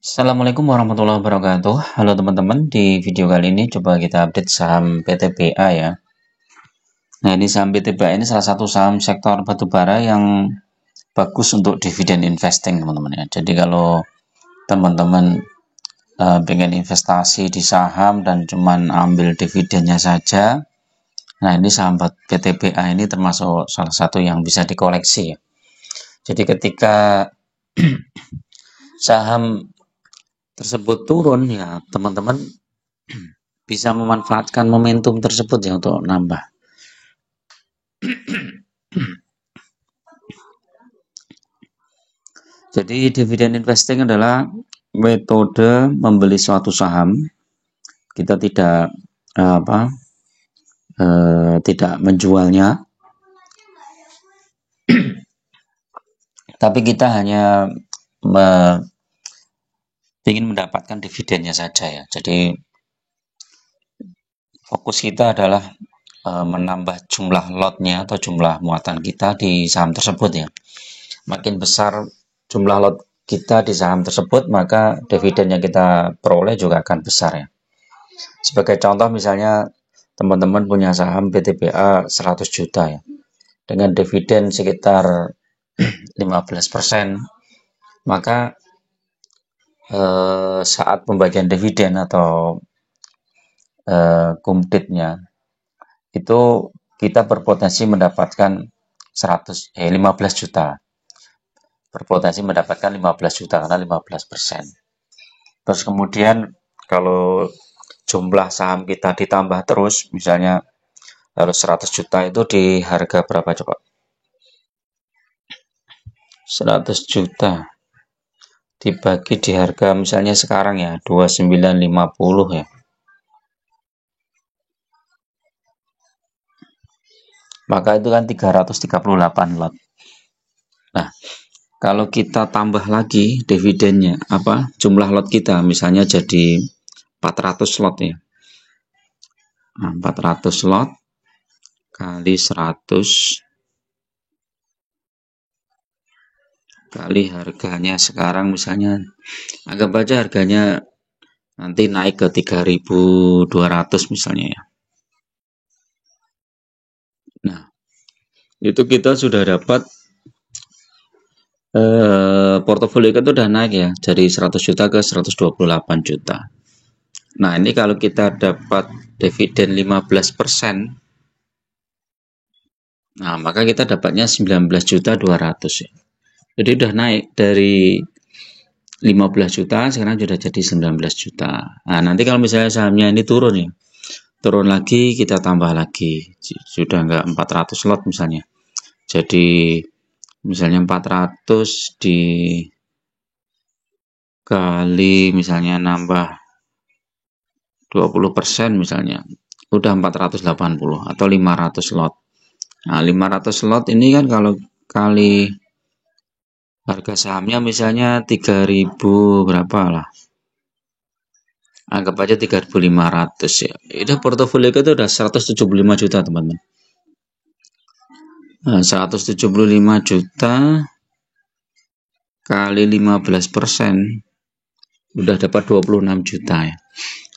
Assalamualaikum warahmatullahi wabarakatuh. Halo teman-teman, di video kali ini coba kita update saham PTBA ya. Nah, ini saham PTBA ini salah satu saham sektor batubara yang bagus untuk dividen investing teman-teman ya. Jadi kalau teman-teman pengen investasi di saham dan cuman ambil dividennya saja, nah ini saham PTBA ini termasuk salah satu yang bisa dikoleksi ya. Jadi ketika saham tersebut turun ya teman-teman bisa memanfaatkan momentum tersebut ya untuk nambah. Jadi dividen investing adalah metode membeli suatu saham. Kita tidak menjualnya, tapi kita hanya ingin mendapatkan dividennya saja ya. Jadi fokus kita adalah menambah jumlah lotnya atau jumlah muatan kita di saham tersebut ya. Makin besar jumlah lot kita di saham tersebut, maka dividen yang kita peroleh juga akan besar ya. Sebagai contoh misalnya teman-teman punya saham PTBA 100 juta ya. Dengan dividen sekitar 15%, maka saat pembagian dividen atau kumditnya itu kita berpotensi mendapatkan 15 juta. Berpotensi mendapatkan 15 juta karena 15%. Terus kemudian kalau jumlah saham kita ditambah terus, misalnya harus 100 juta itu di harga berapa coba? 100 juta dibagi di harga misalnya sekarang ya 2950 ya. Maka itu kan 338 lot. Nah, kalau kita tambah lagi dividennya, jumlah lot kita misalnya jadi 400 lot ya. Nah, 400 lot kali 100 kali harganya sekarang misalnya, anggap aja harganya nanti naik ke 3.200 misalnya ya. Nah, itu kita sudah dapat portofolio kita udah naik ya dari 100 juta ke 128 juta. Nah, ini kalau kita dapat dividen 15%, nah maka kita dapatnya 19.200 ya. Jadi udah naik dari 15 juta sekarang sudah jadi 19 juta. Nah, nanti kalau misalnya sahamnya ini turun ya, turun lagi kita tambah lagi, sudah enggak 400 lot misalnya. Jadi misalnya 400 dikali misalnya nambah 20% misalnya, udah 480 atau 500 lot. Nah, 500 lot ini kan kalau kali harga sahamnya misalnya 3.000 berapa lah, anggap aja 3.500 ya. Itu portofolio itu udah 175 juta teman-teman. Nah, 175 juta kali 15% udah dapat 26 juta ya.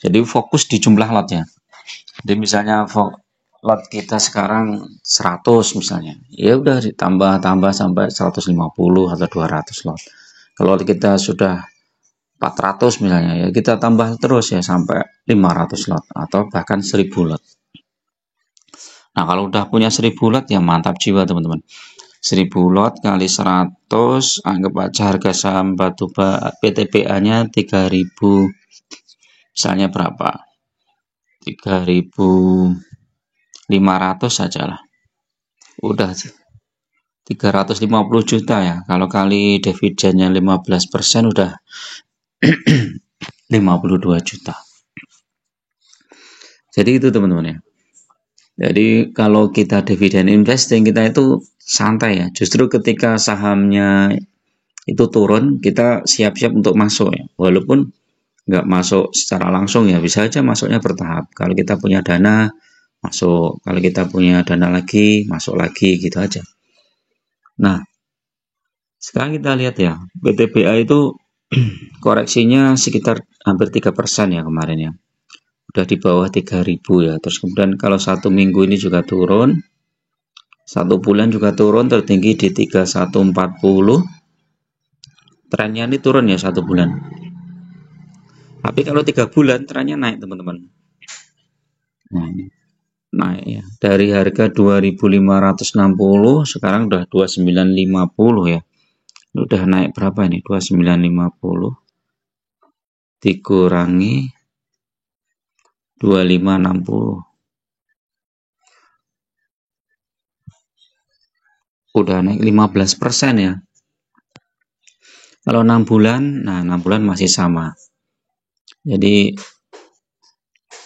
Jadi fokus di jumlah lotnya. Jadi misalnya lot kita sekarang 100 misalnya, ya udah ditambah sampai 150 atau 200 lot. Kalau kita sudah 400 misalnya, ya kita tambah terus ya sampai 500 lot atau bahkan 1000 lot. Nah, kalau udah punya 1000 lot ya mantap jiwa teman-teman. 1000 lot kali 100, anggap aja harga saham batubara PTBA-nya 3.000 misalnya berapa? 3.500 saja lah. Udah 350 juta ya. Kalau kali dividennya 15% udah 52 juta. Jadi itu teman-teman ya. Jadi kalau kita dividen investing kita itu santai ya. Justru ketika sahamnya itu turun kita siap-siap untuk masuk ya. Walaupun nggak masuk secara langsung ya, bisa aja masuknya bertahap. Kalau kita punya dana masuk, kalau kita punya dana lagi masuk lagi gitu aja. Nah, sekarang kita lihat ya, PTBA itu koreksinya sekitar hampir 3% ya kemarin ya. Udah di bawah 3000 ya. Terus kemudian kalau 1 minggu ini juga turun. 1 bulan juga turun, tertinggi di 3140. Trennya ini turun ya 1 bulan. Tapi kalau 3 bulan trennya naik teman-teman. Nah, ini naik ya. Dari harga 2560 sekarang udah 2950 ya. Ini udah naik berapa ini? 2950 dikurangi 2560. Udah naik 15% ya. Kalau 6 bulan, nah 6 bulan masih sama. Jadi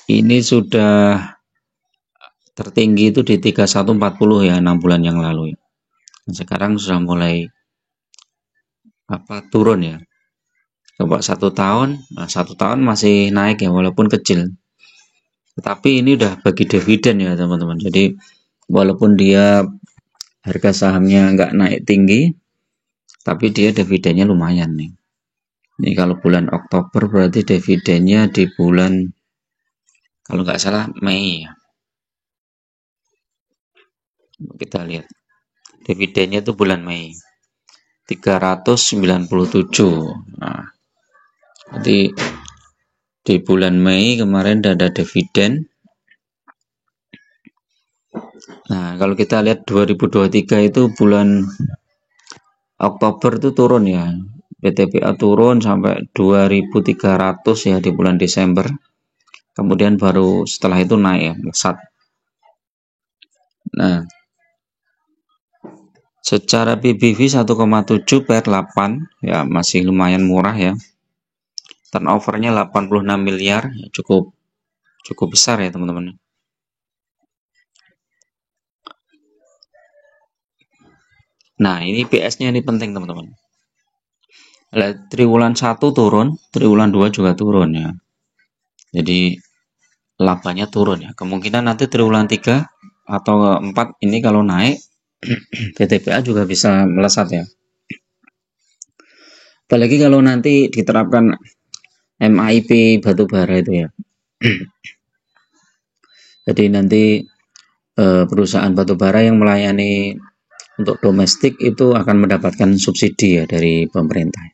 ini sudah tertinggi itu di 3140 ya 6 bulan yang lalu. Nah, sekarang sudah mulai turun ya. Coba 1 tahun, nah 1 tahun masih naik ya walaupun kecil. Tetapi ini udah bagi dividen ya teman-teman. Jadi walaupun dia harga sahamnya nggak naik tinggi, tapi dia dividennya lumayan nih. Ini kalau bulan Oktober berarti dividennya di bulan, kalau nggak salah Mei ya. Kita lihat dividennya itu bulan Mei 397. Nah, jadi di bulan Mei kemarin ada dividen. Nah, kalau kita lihat 2023 itu bulan Oktober itu turun ya. PTPA turun sampai 2300 ya di bulan Desember. Kemudian baru setelah itu naik ya, melesat. Nah, secara PBV 1,7 per 8 ya masih lumayan murah ya. Turnovernya 86 miliar, ya cukup besar ya teman-teman. Nah, ini PS-nya ini penting teman-teman. Triwulan 1 turun, triwulan 2 juga turun ya. Jadi labanya turun ya. Kemungkinan nanti triwulan 3 atau 4 ini kalau naik PTPA juga bisa melesat ya. Apalagi kalau nanti diterapkan MIP batubara itu ya. Jadi nanti perusahaan batubara yang melayani untuk domestik itu akan mendapatkan subsidi ya dari pemerintah.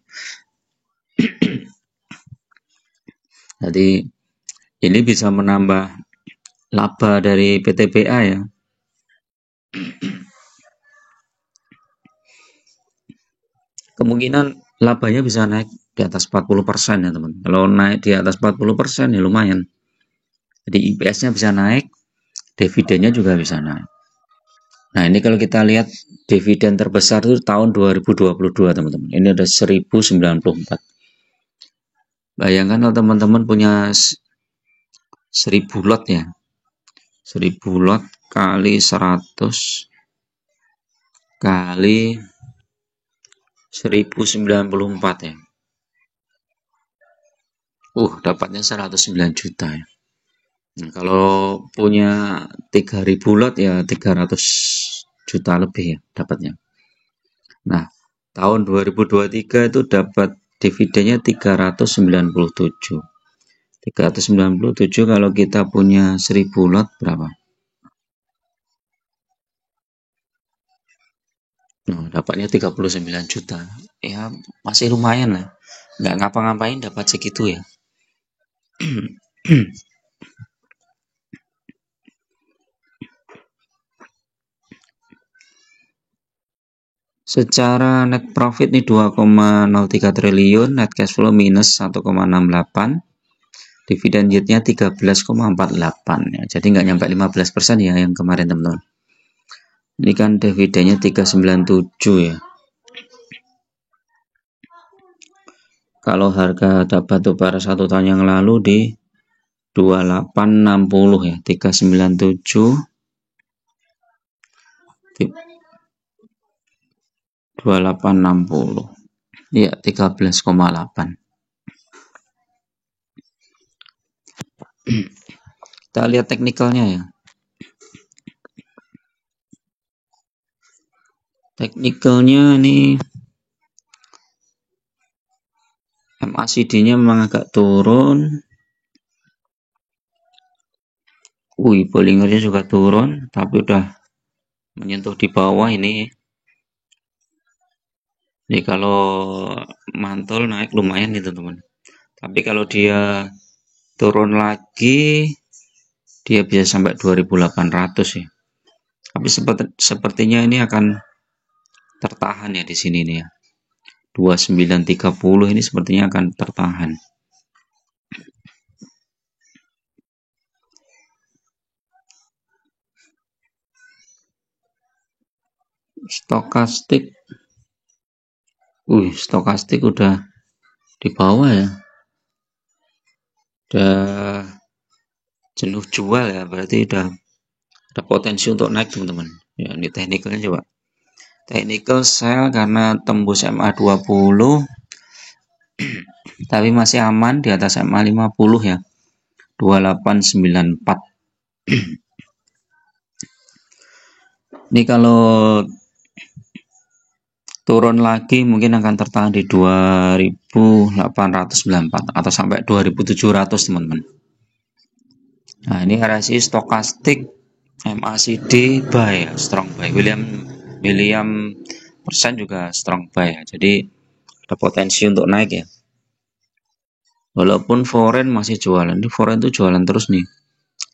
Jadi ini bisa menambah laba dari PTPA ya. Kemungkinan labanya bisa naik di atas 40% ya teman. Kalau naik di atas 40% ya lumayan. Jadi IPS-nya bisa naik, dividennya juga bisa naik. Nah, ini kalau kita lihat dividen terbesar itu tahun 2022 teman-teman. Ini ada 1094. Bayangkan kalau teman-teman punya 1000 lot ya. 1000 lot kali 100 kali 1094 ya. Dapatnya 109 juta ya. Nah, kalau punya 3000 lot ya 300 juta lebih ya dapatnya. Nah, tahun 2023 itu dapat dividennya 397. 397 kalau kita punya 1000 lot berapa? Nah, dapatnya 39 juta. Ya, masih lumayan lah. Nggak ngapa-ngapain dapat segitu ya. Secara net profit nih 2,03 triliun, net cash flow minus 1,68, dividen yieldnya 13,48 ya. Jadi nggak nyampe 15% ya yang kemarin teman-teman. Ini kan dividennya 397 ya. Kalau harga batu bara 1 tahun yang lalu di 2860 ya, 397 2860 ya 13,8. Kita lihat teknikalnya ya. Teknikalnya ini MACD-nya memang agak turun. Bollingernya juga turun, tapi udah menyentuh di bawah ini. Jadi kalau mantul naik lumayan nih teman-teman. Tapi kalau dia turun lagi, dia bisa sampai 2800 ya. Tapi sepertinya ini akan tertahan ya di sini nih ya. 2930 ini sepertinya akan tertahan. Stokastik. Stokastik udah di bawah ya. Udah jenuh jual ya, berarti udah ada potensi untuk naik teman-teman. Ya, ini teknikalnya coba. Technical sell karena tembus MA20 tapi masih aman di atas MA50 ya. 2894. Ini kalau turun lagi mungkin akan tertahan di 2894 atau sampai 2700 teman-teman. Nah, ini RSI stokastik MACD buy ya, strong buy. William persen juga strong buy ya. Jadi ada potensi untuk naik ya. Walaupun foreign masih jualan. Ini foreign tuh jualan terus nih.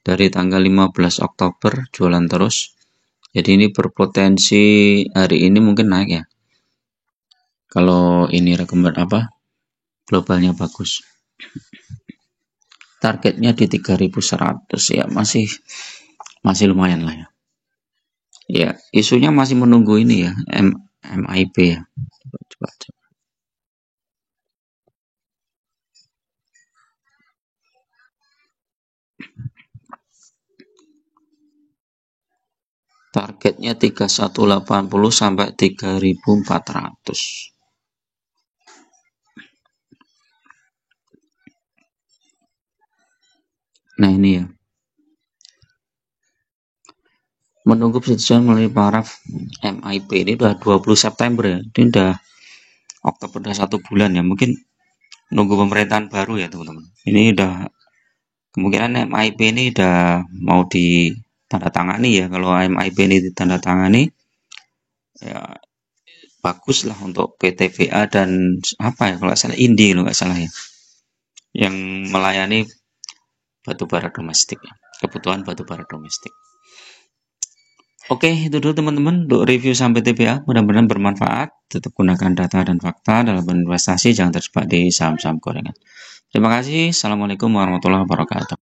Dari tanggal 15 Oktober jualan terus. Jadi ini berpotensi hari ini mungkin naik ya. Kalau ini rekomend globalnya bagus. Targetnya di 3100 ya, masih lumayan lah ya. Ya, isunya masih menunggu ini ya, MIP ya. Coba. Targetnya 3180 sampai 3400. Nah, ini ya. Menunggu persetujuan melalui paraf MIP ini udah 20 September ya. Ini udah Oktober, udah 1 bulan ya. Mungkin nunggu pemerintahan baru ya teman-teman. Ini udah kemungkinan MIP ini udah mau ditandatangani ya. Kalau MIP ini ditandatangani ya bagus lah untuk PTVA dan apa ya kalau nggak salah Indi kalau nggak salah ya, yang melayani batubara domestik ya, kebutuhan batubara domestik. Oke, itu dulu teman-teman untuk review saham PTVA, mudah-mudahan bermanfaat. Tetap gunakan data dan fakta dalam berinvestasi, jangan terjebak di saham-saham gorengan. Terima kasih. Assalamualaikum warahmatullahi wabarakatuh.